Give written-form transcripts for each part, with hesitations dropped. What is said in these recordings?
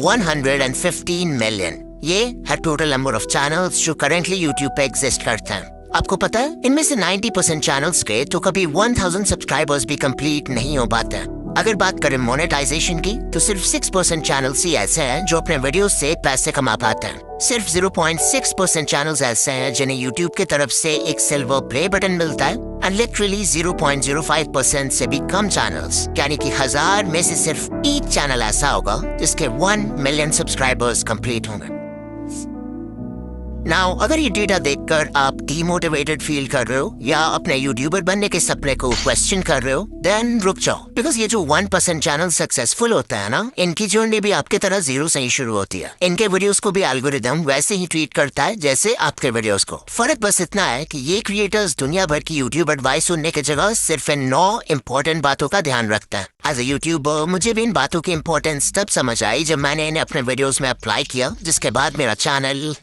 115 million. ये है total number of channels जो करेंटली यूट्यूब पे एग्जिस्ट करते हैं। आपको पता है इनमें से 90% चैनल्स के तो कभी 1000 सब्सक्राइबर्स भी कंप्लीट नहीं हो पाते हैं। अगर बात करें मोनेटाइजेशन की तो सिर्फ 6% चैनल्स ही ऐसे हैं जो अपने वीडियोस से पैसे कमा पाते हैं। सिर्फ 0.6% चैनल्स ऐसे हैं जिन्हें यूट्यूब की तरफ से एक सिल्वर प्ले बटन मिलता है एंड लिटरली 0.05% से भी कम चैनल्स यानी कि 1000 में से सिर्फ एक चैनल ऐसा होगा जिसके 1 मिलियन सब्सक्राइबर्स कंप्लीट होंगे। नाउ अगर ये डेटा देखकर आप डीमोटिवेटेड फील कर रहे हो या अपने यूट्यूबर बनने के सपने को क्वेश्चन कर रहे हो, देन रुक जाओ, बिकॉज ये जो 1% चैनल सक्सेसफुल होता है ना, इनकी जर्नी भी आपके तरह जीरो से ही शुरू होती है। इनके वीडियोस को भी एल्गोरिदम वैसे ही ट्रीट करता है जैसे आपके वीडियोस को। फर्क बस इतना है कि ये क्रिएटर्स दुनिया भर की यूट्यूब एडवाइस सुनने की जगह सिर्फ इन 9 इंपॉर्टेंट बातों का ध्यान रखता है। एज ए यूट्यूबर मुझे भी इन बातों की इंपॉर्टेंस तब समझ आई जब मैंने इन्हें अपने वीडियोस में अप्लाई किया, जिसके बाद मेरा चैनल।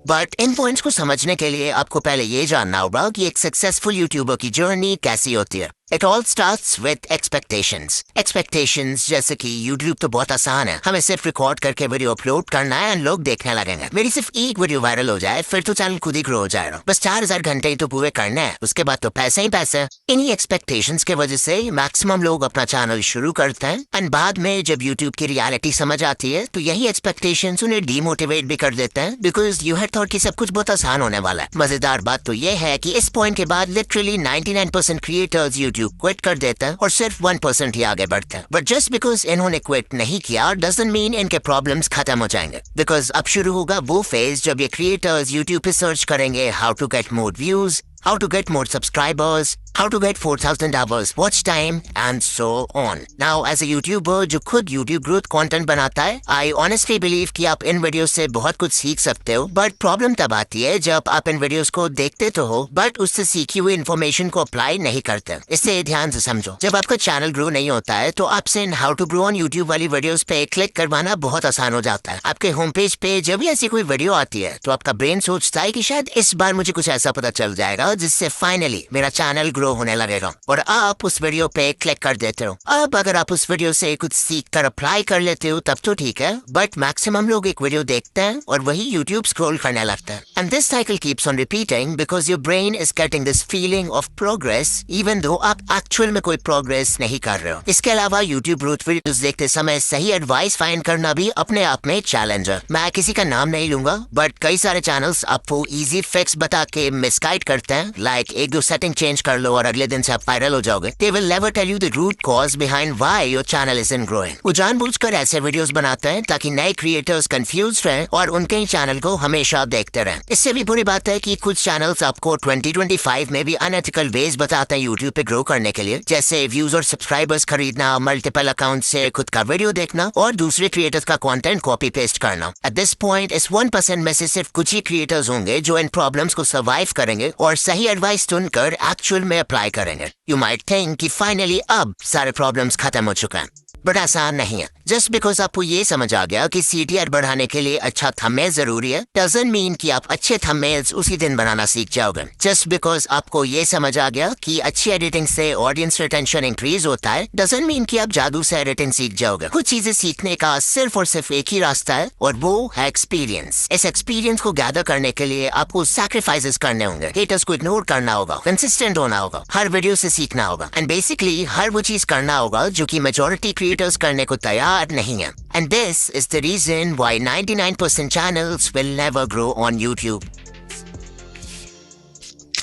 बट इन पॉइंट्स को समझने के लिए आपको पहले ये जानना होगा कि एक सक्सेसफुल यूट्यूबर की जर्नी कैसी होती है। It all starts with expectations. Expectations जैसे कि YouTube तो बहुत आसान है, हमें सिर्फ रिकॉर्ड करके वीडियो अपलोड करना है और लोग देखने लगेंगे। मेरी सिर्फ एक वीडियो वायरल हो जाए फिर तो चैनल खुद ही ग्रो हो जाएगा। बस 4000 घंटे ही तो पूरे करने हैं, उसके बाद तो पैसे ही पैसे। इन्हीं एक्सपेक्टेशंस के वजह से मैक्सिमम लोग अपना चैनल शुरू करते हैं एंड बाद में जब YouTube की रियलिटी समझ आती है तो यही एक्सपेक्टेशंस उन्हें डीमोटिवेट भी कर देते हैं, बिकॉज यू हैड थॉट कि सब कुछ बहुत आसान होने वाला है। मजेदार बात तो ये है कि इस पॉइंट के बाद लिटरली 99% क्रिएटर्स यूट्यूब क्विट कर देता है और सिर्फ 1% ही आगे बढ़ता है। बट जस्ट बिकॉज इन्होंने क्विट नहीं किया डजंट मीन इनके प्रॉब्लम्स खत्म हो जाएंगे, बिकॉज अब शुरू होगा वो फेज जब ये क्रिएटर्स यूट्यूब पे सर्च करेंगे how to get more views, how to get more subscribers, how to get 4000 hours watch time and so on. Now as a YouTuber जो खुद YouTube growth content बनाता है, I honestly believe कि आप इन videos से बहुत कुछ सीख सकते हो, बट प्रॉब्लम तब आती है जब आप इन वीडियोस को देखते तो हो बट उससे सीखी हुई इन्फॉर्मेशन को अप्लाई नहीं करते। इससे ध्यान से समझो, जब आपका चैनल ग्रो नहीं होता है तो आपसे इन how to grow on YouTube वाली वीडियोस पे क्लिक करवाना बहुत आसान हो जाता है। आपके होम पेज पे जब भी ऐसी कोई वीडियो आती है तो आपका ब्रेन सोचता है कि शायद इस बार मुझे कुछ ऐसा पता चल जाएगा जिससे फाइनली मेरा चैनल ग्रो होने लगेगा, और आप उस वीडियो पे क्लिक कर देते हो। अब अगर आप उस वीडियो से कुछ सीख कर अप्लाई कर लेते हो तब तो ठीक है, बट मैक्सिमम लोग एक वीडियो देखते हैं और वही यूट्यूब स्क्रॉल करने लगते हैं and this cycle keeps on repeating because your brain is getting this feeling of progress even though आप एक्चुअल में कोई प्रोग्रेस नहीं कर रहे हो। इसके अलावा यूट्यूब ग्रोथ वीडियोस देखते समय सही एडवाइस फाइंड करना भी अपने आप में चैलेंज है। मैं किसी का नाम नहीं लूंगा बट कई सारे चैनल्स आपको इजी फिक्स बता के मिसगाइड करते हैं, लाइक एक दो सेटिंग चेंज कर लो और अगले दिन से आप वायरल हो जाओगे। They will never tell you the root cause behind why your channel isn't growing. वो जानबूझकर ऐसे वीडियोस बनाते हैं ताकि नए क्रिएटर्स कंफ्यूज रहें और उनके ही चैनल को हमेशा देखते रहें। इससे भी बुरी बात है कि कुछ चैनल्स आपको 2025 में भी अनएथिकल वेज बताते हैं यूट्यूब पे ग्रो करने के लिए, जैसे व्यूज और सब्सक्राइबर्स खरीदना, मल्टीपल अकाउंट से खुद का वीडियो देखना और दूसरे क्रिएटर्स का कंटेंट कॉपी पेस्ट करना। एट दिस पॉइंट इस 1% में से सिर्फ कुछ ही क्रिएटर्स होंगे जो इन प्रॉब्लम्स को सर्वाइव करेंगे और सही एडवाइस सुनकर एक्चुअल में अप्लाई करेंगे। यू माइट थिंक कि फाइनली अब सारे प्रॉब्लम्स खत्म हो चुके हैं, बट ऐसा नहीं है। जस्ट बिकॉज आपको ये समझ आ गया कि CTR बढ़ाने के लिए अच्छा थंबनेल जरूरी है डजंट मीन कि आप अच्छे थंबनेल्स उसी दिन बनाना सीख जाओगे। जस्ट बिकॉज आपको ये समझ आ गया कि अच्छी एडिटिंग से ऑडियंस रिटेंशन इंक्रीज होता है डजंट मीन कि आप जादू से एडिटिंग सीख जाओगे। कुछ चीजें सीखने का सिर्फ और सिर्फ एक ही रास्ता है और वो है एक्सपीरियंस। इस एक्सपीरियंस को गैदर करने के लिए आपको सैक्रिफाइसेस करने होंगे, हेटर्स को इग्नोर करना होगा, कंसिस्टेंट होना होगा, हर वीडियो से सीखना होगा एंड बेसिकली हर वो चीज करना होगा जो कि मेजॉरिटी क्रिएटर्स करने को तैयार नहीं है। And this is the reason why 99% channels will never grow on YouTube.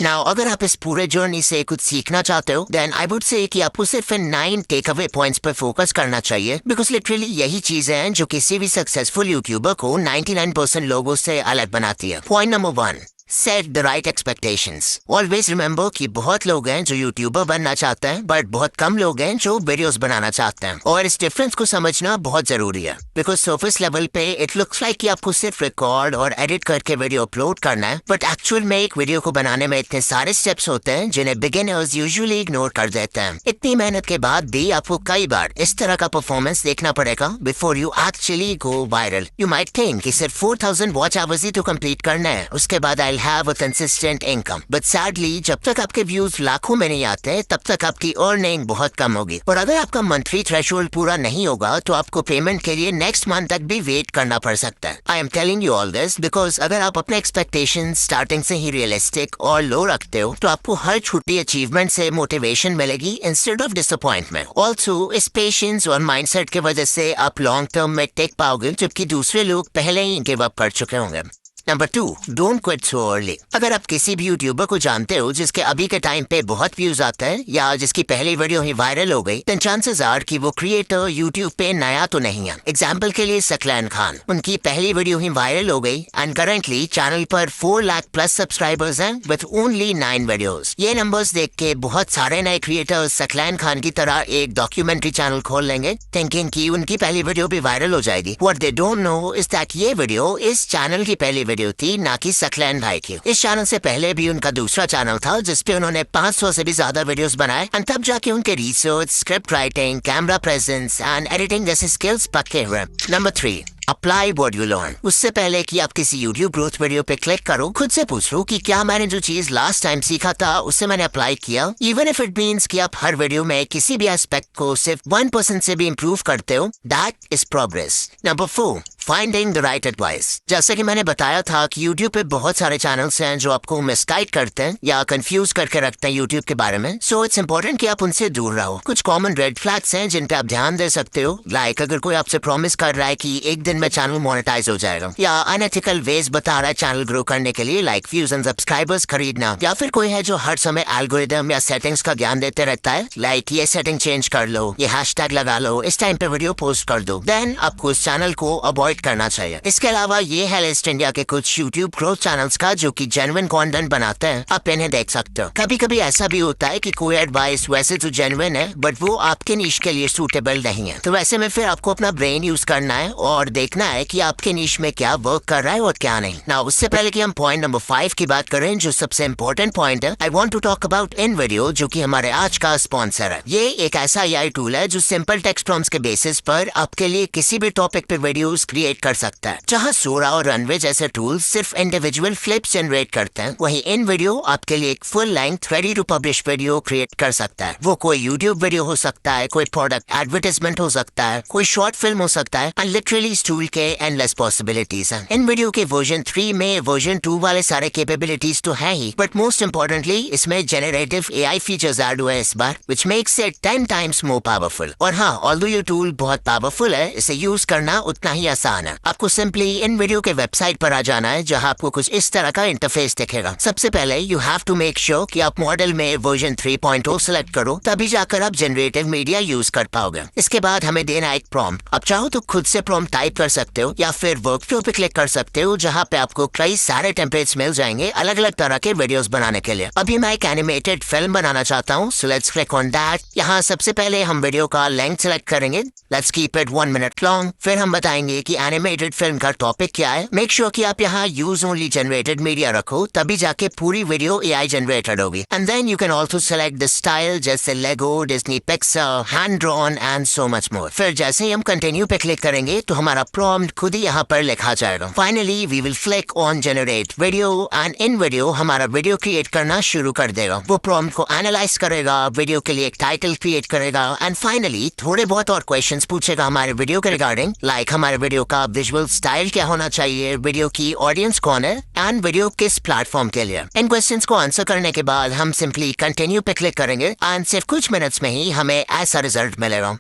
Now, अगर आप इस पूरे जर्नी से कुछ सीखना चाहते हो, then I would say कि आपको सिर्फ 9 टेकअवे पॉइंट्स पर फोकस करना चाहिए, बिकॉज लिटरली यही चीजें हैं जो किसी भी सक्सेसफुल यूट्यूबर को 99% लोगों से अलग बनाती है। Point number 1, set the right expectations. Always remember कि बहुत लोग हैं जो यूट्यूबर बनना चाहते हैं बट बहुत कम लोग हैं जो वीडियोस बनाना चाहते हैं, और इस डिफरेंस को समझना बहुत जरूरी है। बिकॉज सर्फेस लेवल पे इट लुक्स लाइक कि आपको सिर्फ रिकॉर्ड और एडिट करके वीडियो अपलोड करना है, बट एक्चुअल में एक वीडियो को बनाने में इतने सारे स्टेप्स होते हैं जिन्हें बिगिनर्स यूजुअली इग्नोर कर देते हैं। इतनी मेहनत के बाद भी आपको कई बार इस तरह का परफॉर्मेंस देखना पड़ेगा before you actually go viral. You might think कि सिर्फ 4000 वॉच आवर्स ही तो कंप्लीट करना है, उसके बाद आई have a consistent income. But sadly, जब तक आपके व्यूज लाखों में नहीं आते तब तक आपकी अर्निंग बहुत कम होगी। और अगर आपका मंथली थ्रेशोल्ड पूरा नहीं होगा तो आपको पेमेंट के लिए नेक्स्ट मंथ तक भी वेट करना पड़ सकता है। I am telling you all this because अगर आप अपने एक्सपेक्टेशन स्टार्टिंग से ही रियलिस्टिक और लो रखते हो तो आपको हर छोटी अचीवमेंट से मोटिवेशन मिलेगी इंस्टेड ऑफ डिसअपॉइंटमेंट। ऑल्सो इस पेशेंस और माइंडसेट की वजह से आप लॉन्ग टर्म में टेक पाओगे जबकि दूसरे लोग पहले ही गिव अप कर चुके होंगे। Number 2, don't quit so early. अगर आप किसी भी यूट्यूबर को जानते हो जिसके अभी के टाइम पे बहुत व्यूज आते हैं या जिसकी पहली वीडियो ही वायरल हो गई, देन चांसेस आर कि वो क्रिएटर यूट्यूब पे नया तो नहीं है। एग्जांपल के लिए सकलैन खान, उनकी पहली वीडियो ही वायरल हो गई एंड करंटली चैनल पर 4 लाख प्लस सब्सक्राइबर्स हैं विद ओनली 9 वीडियोस। ये नंबर्स देख के बहुत सारे नए क्रिएटर्स सकलैन खान की तरह एक डॉक्यूमेंट्री चैनल खोल लेंगे थिंकिंग कि उनकी पहली वीडियो भी वायरल हो जाएगी। What they don't know is that ये वीडियो इस चैनल की पहली वीडियो थी, ना कि सकलैन भाई की। इस चैनल से पहले भी उनका दूसरा चैनल था जिसपे उन्होंने 500 से भी ज्यादा वीडियोस बनाए एंड तब जाके उनके research, script writing, camera presence and editing जैसे स्किल्स पक्के हुए। Number 3, apply what you learn. उससे पहले कि आप किसी यूट्यूब ग्रोथ वीडियो पे क्लिक करो, खुद से पूछ लो कि क्या मैंने जो चीज लास्ट टाइम सीखा था उससे मैंने अप्लाई किया। इवन इफ इट मीन्स कि आप हर वीडियो में किसी भी एस्पेक्ट को सिर्फ 1% से भी इम्प्रूव करते हो, that is progress. Number 4, finding the right advice. जैसे कि मैंने बताया था कि यूट्यूब पे बहुत सारे चैनल्स हैं जो आपको मिसगाइड करते हैं या कंफ्यूज करके रखते हैं यूट्यूब के बारे में। सो इट्स इंपॉर्टेंट कि आप उनसे दूर रहो। कुछ कॉमन रेड फ्लैग्स हैं जिन पे आप ध्यान दे सकते हो, लाइक अगर कोई आपसे प्रॉमिस कर रहा है कि एक दिन में चैनल मोनेटाइज हो जाएगा, या अनएथिकल वेज बता रहा है चैनल ग्रो करने के लिए लाइक व्यूज एंड सब्सक्राइबर्स खरीदना, या फिर कोई है जो हर समय एल्गोरिदम या सेटिंग्स का ज्ञान देते रहता है, लाइक ये सेटिंग चेंज कर लो, ये हैशटैग लगा लो, इस टाइम पे वीडियो पोस्ट कर दो, देन आपको उस चैनल को अवॉइड करना चाहिए। इसके अलावा ये है लिस्ट इंडिया के कुछ यूट्यूब ग्रोथ चैनल्स का जो कि जेन्युइन कंटेंट बनाते हैं, आप इन्हें देख सकते हो। कभी कभी ऐसा भी होता है कि कोई एडवाइस वैसे तो जेन्युइन है बट वो आपके नीश के लिए सूटेबल नहीं है, तो वैसे में फिर आपको अपना ब्रेन यूज करना है और देखना है कि आपके नीश में क्या वर्क कर रहा है और क्या नहीं। ना उससे पहले कि हम पॉइंट नंबर 5 की बात करें जो सबसे इंपॉर्टेंट पॉइंट है, I want to talk about InVideo जो कि हमारे आज का स्पॉन्सर है। ये एक ऐसा एआई टूल है जो सिंपल टेक्स्ट प्रॉम्प्ट्स के बेसिस पर आपके लिए किसी भी टॉपिक पे वीडियोस क्रिएट कर सकता है। जहां सोरा और रनवे जैसे टूल्स सिर्फ इंडिविजुअल क्लिप्स जनरेट करते हैं, वहीं इन वीडियो आपके लिए एक full length ready to publish video create कर सकता है। वो कोई यूट्यूब वीडियो हो सकता है, कोई प्रोडक्ट एडवर्टाइजमेंट हो सकता है, कोई शॉर्ट फिल्म हो सकता है, एंड लिटरली इस टूल के एंडलेस पॉसिबिलिटीज हैं। इन वीडियो के वर्जन 3 में वर्जन 2 वाले सारे कैपेबिलिटीज तो है ही, बट मोस्ट इंपॉर्टेंटली इसमें जेनरेटिव एआई फीचर्स ऐड हुए इस बार, which makes it 10 times more powerful. और हाँ, ऑल्दो ये टूल बहुत पावरफुल है, इसे यूज करना उतना ही आसान है। आपको सिंपली इन वीडियो के वेबसाइट पर आ जाना है जहां आपको कुछ इस तरह का इंटरफेस दिखेगा। सबसे पहले you have to make sure कि आप मॉडल में वर्जन 3.0 सेलेक्ट करो, तभी जाकर आप जनरेटिव मीडिया यूज कर पाओगे। इसके बाद हमें देना एक प्रॉम्प्ट। आप चाहो तो खुद से प्रॉम्प्ट टाइप कर सकते हो या फिर वर्कफ्लो पे क्लिक कर सकते हो जहां पे आपको कई सारे टेम्पलेट्स मिल जाएंगे अलग अलग तरह के वीडियोस बनाने के लिए। अभी मैं एक एनिमेटेड फिल्म बनाना चाहता हूँ, so let's click on that. यहाँ सबसे पहले हम वीडियो का लेंथ सेलेक्ट करेंगे, let's keep it 1 minute long. फिर हम बताएंगे कि एनिमेटेड फिल्म का टॉपिक क्या है। मेक श्योर कि आप यहाँ यूज ओनली जनरेटेड मीडिया रखो, तभी जाके पूरी वीडियो एआई जनरेटेड होगी। And then you can also select the style जैसे Lego, Disney Pixar, hand drawn and so much more. फिर जैसे ही हम कंटिन्यू पे क्लिक करेंगे तो हमारा प्रॉम्प्ट खुद ही यहाँ पर लिखा जाएगा। Finally we will click on generate video and InVideo हमारा वीडियो क्रिएट करना शुरू कर देगा। वो प्रॉम्प्ट को एनालाइज करेगा, वीडियो के लिए एक टाइटल क्रिएट करेगा एंड फाइनली थोड़े बहुत और क्वेश्चंस पूछेगा हमारे वीडियो के रिगार्डिंग, लाइक हमारे वीडियो का विजुअल स्टाइल क्या होना चाहिए, वीडियो की ऑडियंस कौन है एंड वीडियो किस प्लेटफॉर्म के लिए। इन क्वेश्चंस को आंसर करने के बाद हम सिंपली कंटिन्यू पे क्लिक करेंगे एंड सिर्फ कुछ मिनट्स में ही हमें ऐसा रिजल्ट मिलेगा।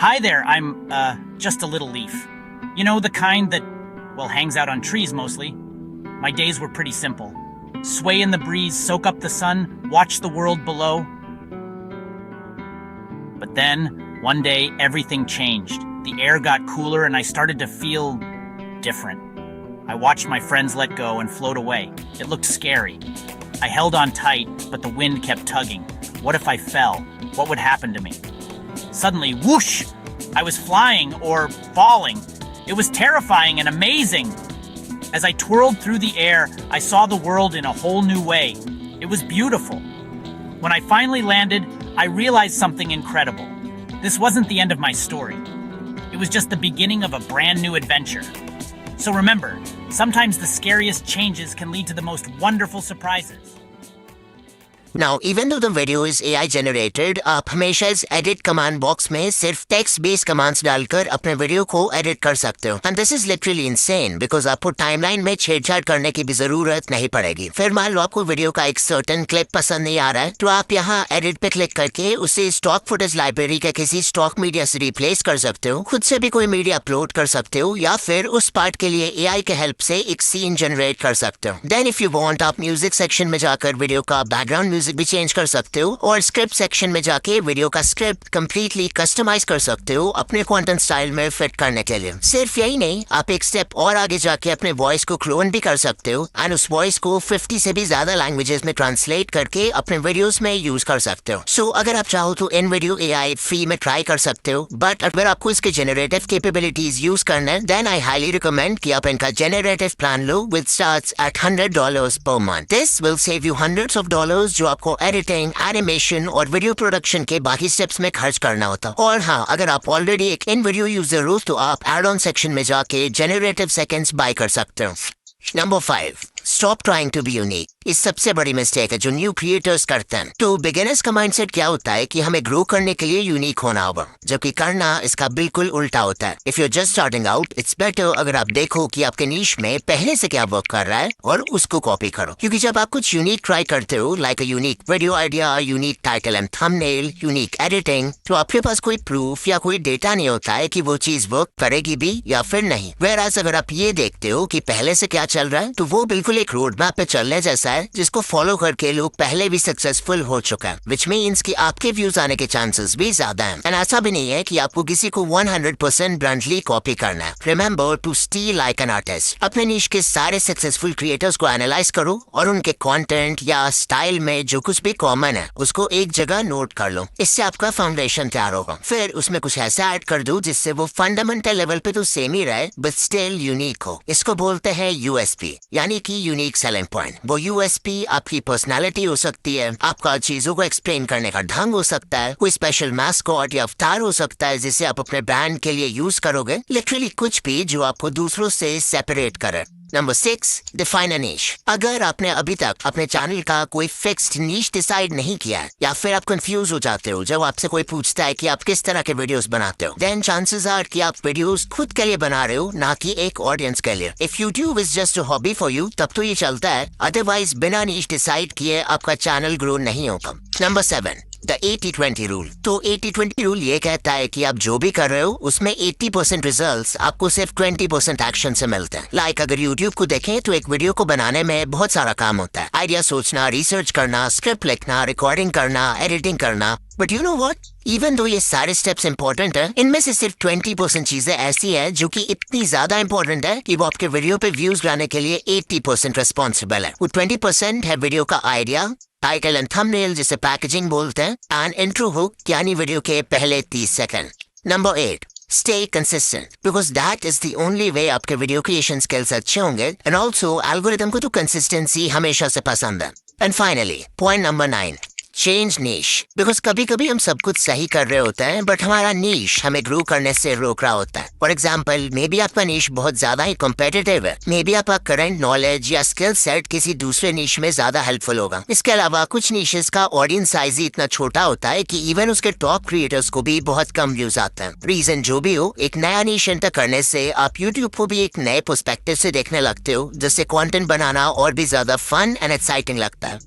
Hi there, I'm, just a little leaf. You know, the kind that, well, hangs out on trees mostly. My days were pretty simple. Sway in the breeze, soak up the sun, watch the world below. But then, one day, everything changed. The air got cooler and I started to feel different. I watched my friends let go and float away. It looked scary. I held on tight, but the wind kept tugging. What if I fell? What would happen to me? Suddenly, whoosh! I was flying or falling. It was terrifying and amazing. As I twirled through the air, I saw the world in a whole new way. It was beautiful. When I finally landed, I realized something incredible. This wasn't the end of my story. It was just the beginning of a brand new adventure. So remember, Sometimes the scariest changes can lead to the most wonderful surprises. Now, even though the video is AI generated, आप हमेशा इस edit command box में सिर्फ text based commands डालकर अपने video को edit कर सकते हो। And this is literally insane because आपको timeline में छेड़छाड़ करने की भी जरूरत नहीं पड़ेगी। फिर मान लो आपको वीडियो का एक certain clip पसंद नहीं आ रहा है, तो आप यहाँ edit पे क्लिक करके उसे stock footage library के किसी stock media से replace कर सकते हो, खुद से भी कोई मीडिया अपलोड कर सकते हो, या फिर उस पार्ट के लिए AI के हेल्प से एक सीन जनरेट कर सकते हो। Then if you want, आप म्यूजिक सेक्शन में जाकर वीडियो का बैकग्राउंड म्यूजिक भी चेंज कर सकते हो और स्क्रिप्ट सेक्शन में जाके वीडियो का स्क्रिप्ट कंप्लीटली कस्टमाइज कर सकते हो अपने कंटेंट स्टाइल में फिट करने के लिए। सिर्फ यही नहीं, आप एक स्टेप और आगे जाके अपने वॉइस को क्लोन भी कर सकते हो एंड उस वॉइस को 50 से भी ज्यादा लैंग्वेजेस में ट्रांसलेट करके अपने वीडियोस में यूज कर सकते हो। सो अगर आप चाहो तो इन वीडियो AI फ्री में ट्राई कर सकते हो, बट अगर आपको इसके जेनरेटिव कैपेबिलिटीज यूज करना है, देन आई हाईली रिकमेंड कि आप इनका generative plan low with starts at $100 per month. This will save you hundreds of dollars जो आपको एडिटिंग, एनिमेशन और वीडियो प्रोडक्शन के बाकी स्टेप्स में खर्च करना होता। और हाँ, अगर आप ऑलरेडी एक इन वीडियो यूजर हो तो आप एड ऑन सेक्शन में जाके जेनरेटिव सेकेंड्स बाय कर सकते हो। Number 5, stop trying to be unique. इस सबसे बड़ी मिस्टेक है जो न्यू क्रिएटर्स करते हैं। तो बिगिनर्स का माइंडसेट क्या होता है कि हमें ग्रो करने के लिए यूनिक होना होगा, जबकि करना इसका बिल्कुल उल्टा होता है। If you just starting out, it's better अगर आप देखो कि आपके नीश में पहले से क्या वर्क कर रहा है और उसको कॉपी करो। क्योंकि जब आप कुछ यूनिक ट्राई करते हो, like a unique video idea, unique title and thumbnail, unique editing, तो आपके पास कोई प्रूफ या कोई डेटा नहीं होता है कि वो चीज वर्क करेगी भी या फिर नहीं। Whereas अगर आप ये देखते हो कि पहले से क्या चल रहा है, तो वो बिल्कुल एक रोड मैप पे चलने जैसा है जिसको फॉलो करके लोग पहले भी सक्सेसफुल हो चुका है, विच मीन्स कि आपके व्यूज आने के चांसेस भी ज्यादा हैं। एंड ऐसा भी नहीं है कि आपको किसी को 100% ब्रांडली कॉपी करना है। Remember to steal like an artist. अपने नीश के सारे सक्सेसफुल क्रिएटर्स को एनालाइज करो और उनके कंटेंट या स्टाइल में जो कुछ भी कॉमन है उसको एक जगह नोट कर लो। इससे आपका फाउंडेशन तैयार होगा। फिर उसमें कुछ ऐसा ऐड कर दो जिससे वो फंडामेंटल लेवल पे तो सेम ही रहे बट स्टिल यूनिक हो। इसको बोलते हैं USP, यानी कि यूनिक सेलिंग पॉइंट। वो USP आपकी पर्सनालिटी हो सकती है, आपका चीजों को एक्सप्लेन करने का ढंग हो सकता है, कोई स्पेशल मैस्कॉट या अवतार हो सकता है जिसे आप अपने ब्रांड के लिए यूज करोगे। लिटरली कुछ भी जो आपको दूसरों से सेपरेट करे। नंबर 6, डिफाइन अ नीश। अगर आपने अभी तक अपने चैनल का कोई फिक्स्ड नीश डिसाइड नहीं किया है, या फिर आप कंफ्यूज हो जाते हो जब आपसे कोई पूछता है कि आप किस तरह के वीडियोस बनाते हो, देन चांसेस आर कि आप वीडियोस खुद के लिए बना रहे हो, ना कि एक ऑडियंस के लिए। If YouTube is just a hobby for you, तब तो ये चलता है, अदरवाइज बिना नीश डिसाइड किए आपका चैनल ग्रो नहीं होगा। Number 7, the 80-20 rule. तो 80-20 रूल ये कहता है कि आप जो भी कर रहे हो उसमें 80% रिजल्ट्स आपको सिर्फ 20% एक्शन से मिलते हैं। लाइक अगर यूट्यूब को देखें तो एक वीडियो को बनाने में बहुत सारा काम होता है, आइडिया सोचना, रिसर्च करना, स्क्रिप्ट लिखना, रिकॉर्डिंग करना, एडिटिंग करना। But you know what, even though ये सारे स्टेप्स इंपॉर्टेंट है, इनमें से सिर्फ 20% चीजें ऐसी है जो कि इतनी ज्यादा इंपॉर्टेंट है कि वो आपके वीडियो पे व्यूज लाने के लिए 80% रिस्पॉन्सिबल है। वो 20% है वीडियो का आइडिया, टाइटल एंड थंबनेल जिसे पैकेजिंग बोलते हैं, एंड इंट्रो हुक यानी वीडियो के पहले 30 second. Number 8, stay consistent, because that is the only way आपके वीडियो क्रिएशन स्किल्स अच्छे होंगे। एंड ऑल्सो एल्गोरिथम को तो कंसिस्टेंसी हमेशा से पसंद है। And finally point number 9, change niche. Because कभी कभी हम सब कुछ सही कर रहे होते हैं बट हमारा नीश हमें ग्रो करने से रोक रहा होता है। फॉर एग्जाम्पल, मे बी आपका नीश बहुत ज्यादा ही कॉम्पिटिटिव है, मे बी आपका करंट नॉलेज या स्किल सेट किसी दूसरे नीश में ज्यादा हेल्पफुल होगा। इसके अलावा कुछ नीशेस का ऑडियंस साइज ही इतना छोटा होता है कि इवन उसके टॉप क्रिएटर्स को भी बहुत कम व्यूज आते हैं। रीजन जो भी हो, एक नया नीश एंटर करने से आप यूट्यूब को भी एक नए पर्सपेक्टिव से देखने लगते हो, जिससे कंटेंट बनाना और भी ज्यादा फन एंड एक्साइटिंग लगता है।